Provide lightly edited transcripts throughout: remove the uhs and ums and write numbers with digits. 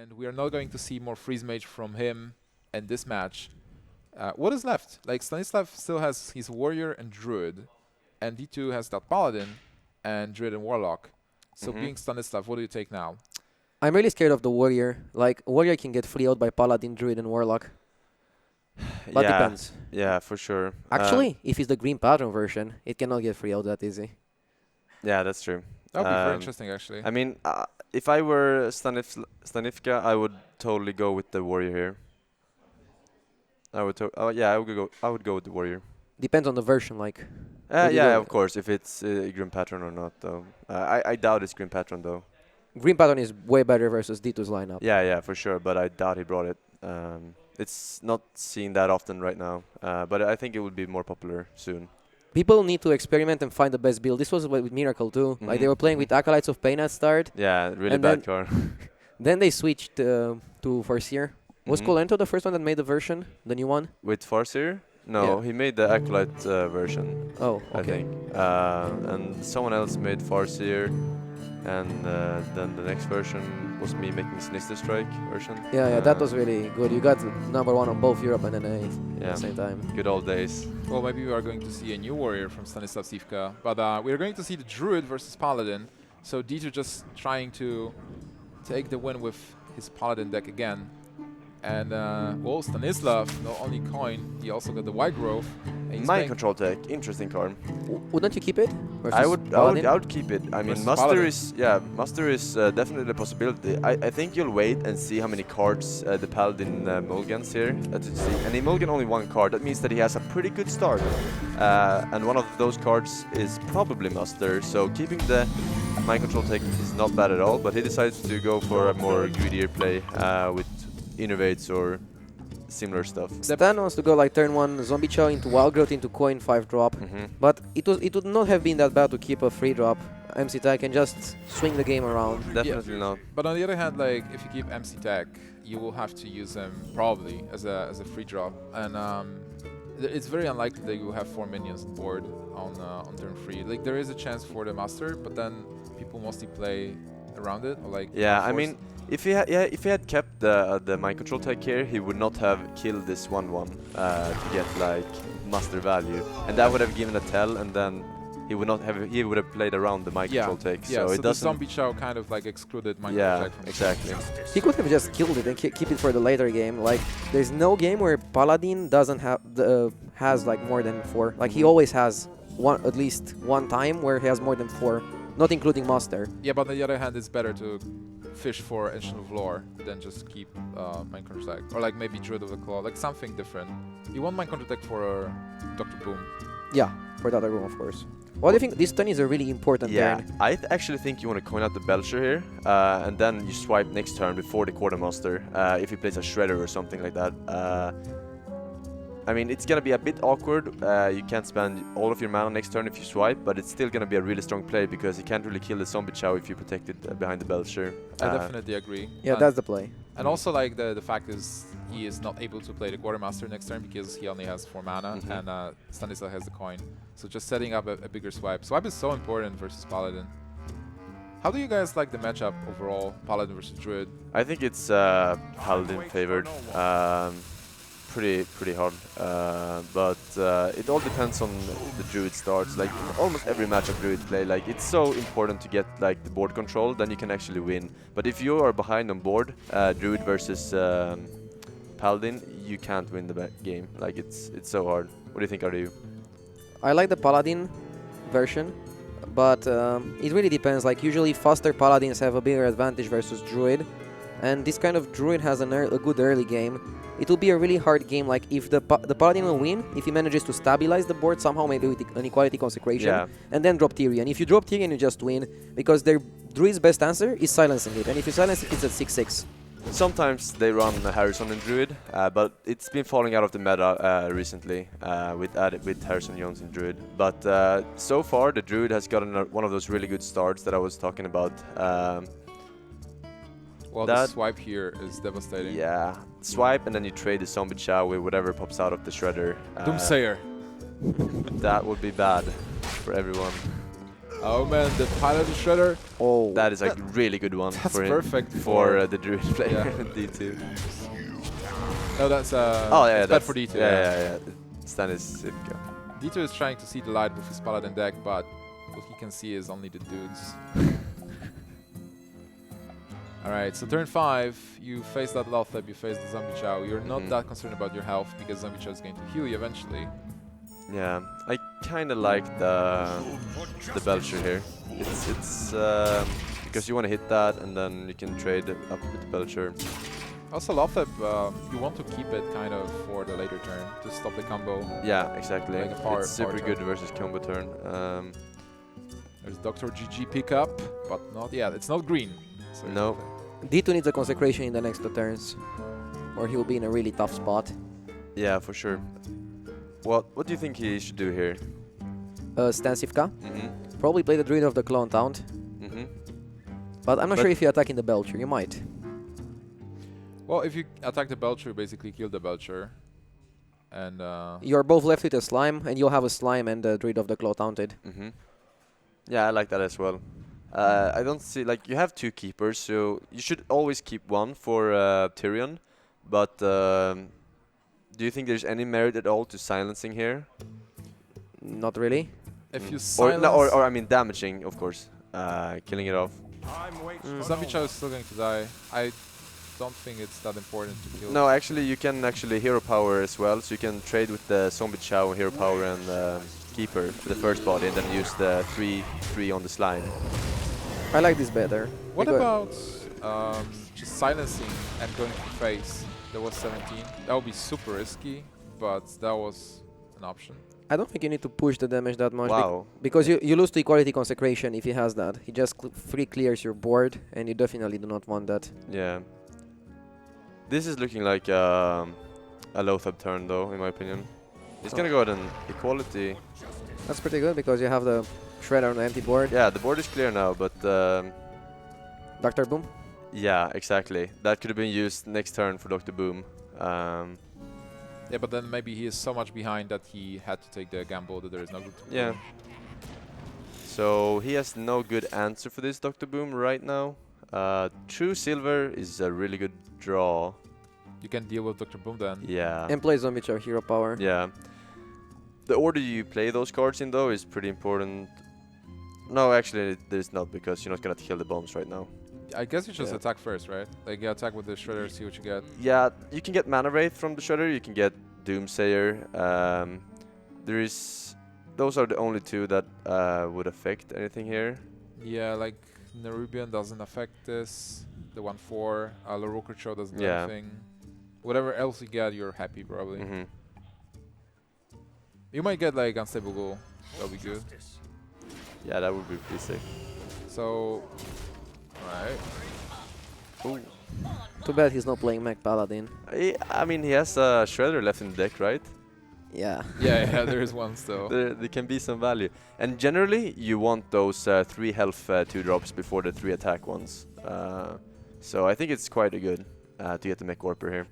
and we are not going to see more Freeze Mage from him in this match. What is left? Like, Stanislav still has his Warrior and Druid, and Dtwo has that Paladin and Druid and Warlock. So being Stanislav, what do you take now? I'm really scared of the Warrior. Like, Warrior can get free out by Paladin, Druid, and Warlock. But depends. Yeah, for sure. Actually, if it's the Green Pattern version, it cannot get free out that easy. Yeah, that's true. That would be very interesting, actually. I mean, if I were StanCifka, I would totally go with the Warrior here. I would go with the Warrior. Depends on the version, like. Yeah, of course, if it's Green Pattern or not, though. I doubt it's Green Pattern, though. Green Pattern is way better versus Dtwo's lineup. Yeah, for sure, but I doubt he brought it. It's not seen that often right now, but I think it would be more popular soon. People need to experiment and find the best build. This was with Miracle too. Like they were playing with Acolytes of Pain at start. Yeah, really and bad card. Then they switched to Farseer. Was Colento the first one that made the version, the new one? With Farseer? No, he made the Acolyte version. Oh, okay. I think. And someone else made Farseer, and then the next version was me making Sinister Strike version. Yeah, that was really good. You got #1 on both Europe and NA at the same time. Good old days. Well, maybe we are going to see a new Warrior from StanCifka, but we are going to see the Druid versus Paladin. So Dtwo just trying to take the win with his Paladin deck again. And, well, Stanislav, not only coin, he also got the White Growth. Mind Control tech, interesting card. Wouldn't you keep it? I would keep it. I mean, Muster is definitely a possibility. I think you'll wait and see how many cards the Paladin mulligans here. And he mulligan only one card. That means that he has a pretty good start. And one of those cards is probably Muster. So keeping the Mind Control tech is not bad at all. But he decides to go for a more greedier play with Innovates or similar stuff. Stan wants to go like turn 1 Zombie Chow into Wild Growth into coin 5 drop, but it would not have been that bad to keep a free drop. MC Tech and just swing the game around. Definitely not. But on the other hand, like if you keep MC Tech, you will have to use him probably as a free drop, and it's very unlikely that you will have 4 minions on board on turn 3. Like there is a chance for the Master, but then people mostly play around it, or like I mean. If he had kept the Mind Control tech here, he would not have killed this 1/1 to get like Master value, and that would have given a tell, and then he would have played around the Mind Control tech. Yeah, so it the Zombie Chow kind of like excluded Mind Control tech from exactly. He could have just killed it and keep it for the later game. Like there's no game where Paladin doesn't have has like more than 4. Like he always has at least one time where he has more than 4, not including Master. Yeah, but on the other hand, it's better to fish for Ancient of Lore than just keep Mind Control tech, or like maybe Druid of the Claw, like something different. You want Mind Control tech for Dr. Boom. Yeah, for the other room, of course. What do you think? This turn is a really important turn. I actually think you want to coin out the Belcher here, and then you swipe next turn before the Quartermaster, if he plays a Shredder or something like that. I mean, it's going to be a bit awkward. You can't spend all of your mana next turn if you swipe, but it's still going to be a really strong play because you can't really kill the Zombie Chow if you protect it behind the Belcher. I definitely agree. Yeah, that's the play. And also, like, the fact is he is not able to play the Quartermaster next turn because he only has 4 mana, and Stanislav has the coin. So just setting up a bigger swipe. Swipe is so important versus Paladin. How do you guys like the matchup overall, Paladin versus Druid? I think it's Paladin favored. Pretty hard, but it all depends on the Druid starts. Like almost every matchup Druid play, like it's so important to get like the board control, then you can actually win. But if you are behind on board, Druid versus Paladin, you can't win the game. Like it's so hard. What do you think, RDU? I like the Paladin version, but it really depends. Like usually faster Paladins have a bigger advantage versus Druid, and this kind of Druid has a good early game. It will be a really hard game, like if the Paladin will win, if he manages to stabilize the board somehow, maybe with an Equality Consecration, and then drop Tyrion. If you drop Tyrion, you just win, because their Druid's best answer is silencing it, and if you silence it, it's at 6/6. Sometimes they run Harrison and Druid, but it's been falling out of the meta recently with Harrison Jones and Druid. But so far, the Druid has gotten one of those really good starts that I was talking about. Well, the swipe here is devastating. Yeah, swipe and then you trade the Zombie Chow with whatever pops out of the Shredder. Doomsayer. That would be bad for everyone. Oh man, the pilot of Shredder. Oh. That is a really good one That's for him, perfect for the Druid player yeah. D2. No, that's Oh yeah, it's bad for Dtwo. Yeah. StanCifka. Dtwo is trying to see the light with his paladin deck, but what he can see is only the dudes. Alright, so turn 5, you face that Lothep, you face the Zombie Chow. You're not that concerned about your health because Zombie Chow is going to heal you eventually. Yeah, I kind of like the Belcher here. It's because you want to hit that and then you can trade up with the Belcher. Also, Lothep, you want to keep it kind of for the later turn to stop the combo. Yeah, exactly. Like a power, it's super power good turn. versus combo turn. There's Dr. GG pickup, but not, yeah, it's not green. So No. D2 needs a consecration in the next 2 turns, or he will be in a really tough spot. Yeah, for sure. What do you think he should do here? StanCifka. Probably play the Druid of the Clone Taunt. But I'm not sure if you attack in the Belcher. You might. Well, if you attack the Belcher, you basically kill the Belcher. And You're both left with a Slime, and you'll have a Slime and the Druid of the Claw taunted. Yeah, I like that as well. I don't see, like, you have 2 keepers, so you should always keep one for Tyrion. But do you think there's any merit at all to silencing here? Not really. if you silence... Or I mean damaging, of course. Killing it off. Zombie Chow is still going to die. I don't think it's that important to kill. No, actually, you can actually hero power as well, so you can trade with the Zombie Chow, hero power, and Keeper for the first body, and then use the 3/3 on the slime. I like this better. What because about just silencing and going to face? There was 17. That would be super risky, but that was an option. I don't think you need to push the damage that much. Wow. Because you lose to Equality Consecration if he has that. He just free clears your board, and you definitely do not want that. Yeah. This is looking like a Lothab turn, though, in my opinion. He's gonna go ahead and Equality. That's pretty good because you have the Shredder on the empty board. Yeah, the board is clear now, but Dr. Boom? yeah, exactly. That could have been used next turn for Dr. Boom. Yeah, but then maybe he is so much behind that he had to take the gamble that there is no good. Yeah. So he has no good answer for this Dr. Boom right now. True Silver is a really good draw. You can deal with Dr. Boom then. Yeah. And play Zombie Chow hero power. Yeah. The order you play those cards in, though, is pretty important. No, actually, there's not, because you're not gonna kill the bombs right now. I guess you just Yeah. attack first, right? Like you attack with the Shredder, see what you get. Yeah, you can get Mana Wraith from the Shredder, you can get Doomsayer. Those are the only 2 that would affect anything here. Yeah, like Nerubian doesn't affect this. The 1/4, Laroker Show doesn't do Yeah. anything. Whatever else you get, you're happy probably. You might get like Unstable Goal. That'll be good. Yeah, that would be pretty sick. So, alright. Ooh. Too bad he's not playing Mech Paladin. I mean, he has a Shredder left in the deck, right? Yeah. Yeah, there is one still. There can be some value. And generally, you want those 3 health 2 drops before the 3 attack ones. So I think it's quite good to get the Mech Warper here.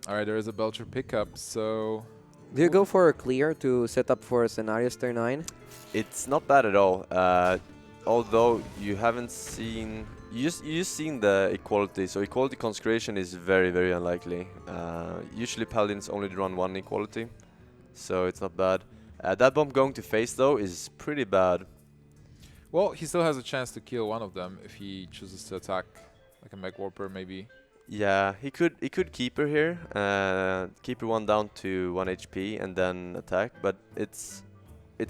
Alright, there is a Belcher pickup, so... Do you go for a clear to set up for scenarios turn 9? It's not bad at all. Although you haven't seen... You just seen the Equality, so Equality Consecration is very, very unlikely. Usually Paladins only run 1 Equality, so it's not bad. That bomb going to face, though, is pretty bad. Well, he still has a chance to kill one of them if he chooses to attack, like a Mech Warper maybe. Yeah, he could Keeper here, Keeper 1 down to 1 HP and then attack, but it's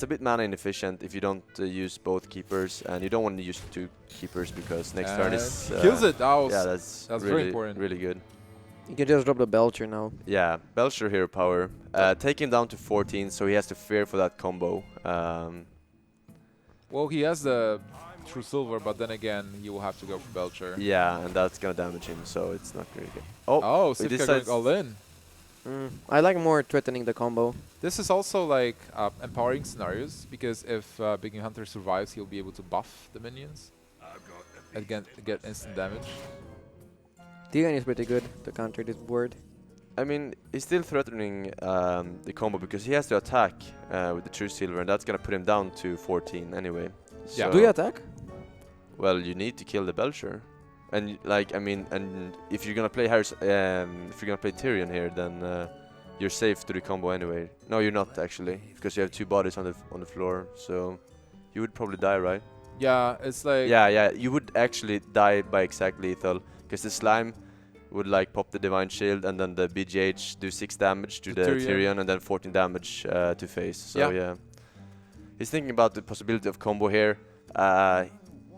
a bit mana inefficient if you don't use both Keepers, and you don't want to use 2 Keepers because next turn is... kills it! Yeah, that's very really, important. really good. You can just drop the Belcher now. Yeah, Belcher hero power. Take him down to 14, so he has to fear for that combo. Well, he has the True Silver, but then again, he will have to go for Belcher. Yeah, and that's gonna damage him, so it's not really good. Oh, he Cifka decides- going all in. I like more threatening the combo. This is also like empowering scenarios, because if Big Game Hunter survives, he'll be able to buff the minions. Again, get instant damage. Tyrion is pretty good to counter this board. I mean, he's still threatening the combo because he has to attack with the True Silver, and that's gonna put him down to 14 anyway. Yeah. Do you attack? Well, you need to kill the Belcher, and like I mean, and if you're gonna play if you're gonna play Tyrion here, then you're safe to the combo anyway. No, you're not actually, because you have two bodies on the floor, so you would probably die, right? Yeah, it's like... Yeah, you would actually die by exact lethal, because the slime would like pop the Divine Shield, and then the BGH do 6 damage to the Tyrion, and then 14 damage to face. So yeah. He's thinking about the possibility of combo here.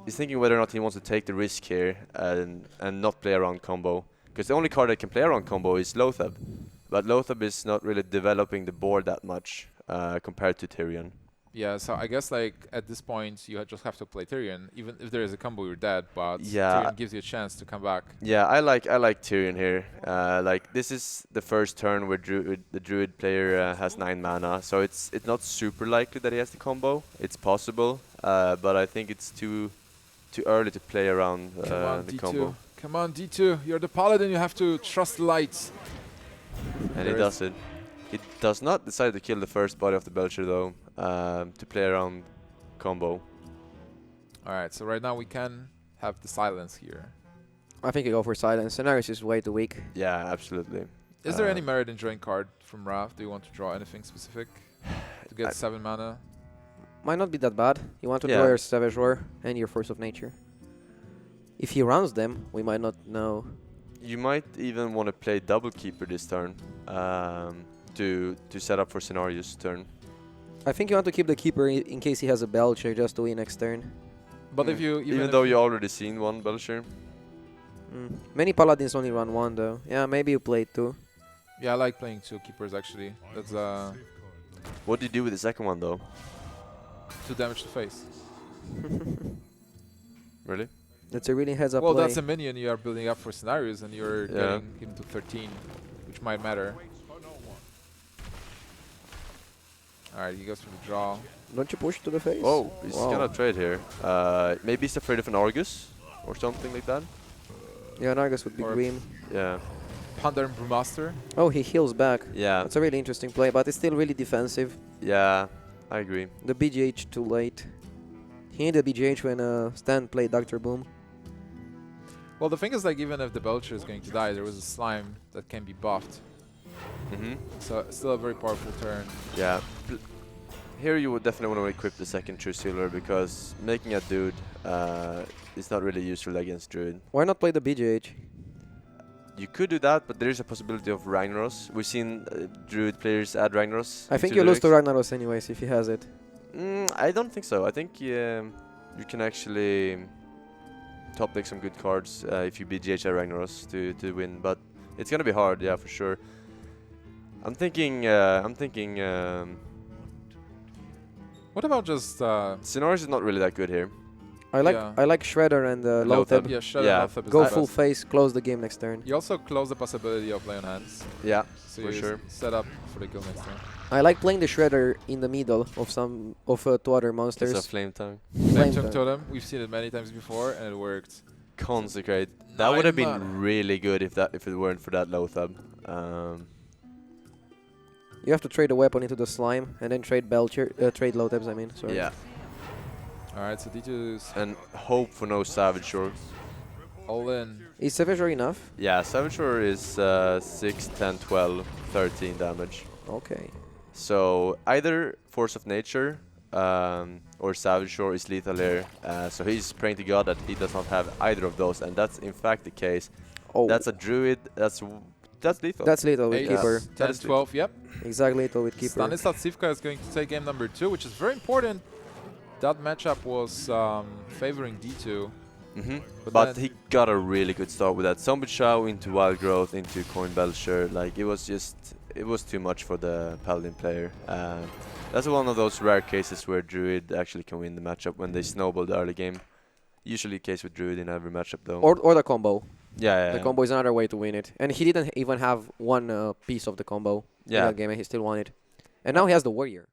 He's thinking whether or not he wants to take the risk here and not play around combo. Because the only card that can play around combo is Lothab. But Lothab is not really developing the board that much compared to Tyrion. Yeah, so I guess like at this point you just have to play Tyrion. Even if there is a combo, you're dead. But Tyrion gives you a chance to come back. Yeah, I like Tyrion here. Like this is the first turn where the Druid player has 9 mana, so it's not super likely that he has the combo. It's possible, but I think it's too early to play around the combo. Come on, Dtwo. You're the paladin. You have to trust the lights. And he does it. He does not decide to kill the first body of the Belcher though, to play around combo. Alright, so right now we can have the silence here. I think you go for silence. Scenarios is way too weak. Yeah, absolutely. Is there any merit in drawing card from Wrath? Do you want to draw anything specific to get 7 mana? Might not be that bad. You want to draw your Savage Roar and your Force of Nature. If he runs them, we might not know. You might even want to play Double Keeper this turn to set up for Scenario's turn. I think you want to keep the Keeper in case he has a Belcher just to win next turn. But if you... Even though you already seen one Belcher. Many Paladins only run one though. Yeah, maybe you play 2. Yeah, I like playing 2 Keepers actually. That's What do you do with the second one though? 2 damage to face. Really? That's a really heads-up Well, play. that's a minion you are building up for Scenarios, and you're getting him to 13, which might matter. Alright, he goes for the draw. Don't you push to the face? Oh, he's gonna trade here. Maybe he's afraid of an Argus or something like that. Yeah, an Argus would be green. Yeah. Pandaren Brewmaster. Oh, he heals back. Yeah. That's a really interesting play, but it's still really defensive. Yeah, I agree. The BGH too late. He needed BGH when Stan played Dr. Boom. Well, the thing is, like, even if the Belcher is going to die, there was a slime that can be buffed. So it's still a very powerful turn. Yeah. Here you would definitely want to equip the second True Silver, because making a dude is not really useful against Druid. Why not play the BGH? You could do that, but there is a possibility of Ragnaros. We've seen Druid players add Ragnaros. I think you lose to Ragnaros anyways if he has it. I don't think so. I think you can actually top deck some good cards if you BGH at Ragnaros to win, but it's gonna be hard, yeah, for sure. I'm thinking. What about just... Scenarios is not really that good here. I like Shredder and Lothab. Yeah, Shredder Lothab is Go the full best. face, close the game next turn. You also close the possibility of Lay on Hands. Yeah, so for you sure. set up for the kill next turn. I like playing the Shredder in the middle of two other monsters. It's a Flame Tongue. Flame Tongue Totem. We've seen it many times before, and it worked. Consecrate. That would have been really good if it weren't for that Lothab. You have to trade a weapon into the slime and then trade Lothabs, I mean. Sorry. Yeah. Alright, so D2's and hope for no Savage Roar. all in. Is Savage Roar enough? Yeah, Savage Roar is 6, 10, 12, 13 damage. Okay. So either Force of Nature or Savage Roar is lethal here. So he's praying to God that he does not have either of those, and that's in fact the case. Oh. That's a Druid. That's lethal. That's lethal with Keeper. 10 and 12, yep. Exactly lethal with Keeper. StanCifka is going to take game number 2, which is very important. That matchup was favoring D2. But he got a really good start with that. Zombie Chow into Wild Growth, into Coin Belcher. Like, it was too much for the Paladin player. That's one of those rare cases where Druid actually can win the matchup when they snowball the early game. Usually the case with Druid in every matchup though. Or the combo. Yeah. The combo is another way to win it. And he didn't even have one piece of the combo in that game, and he still won it. And now he has the Warrior.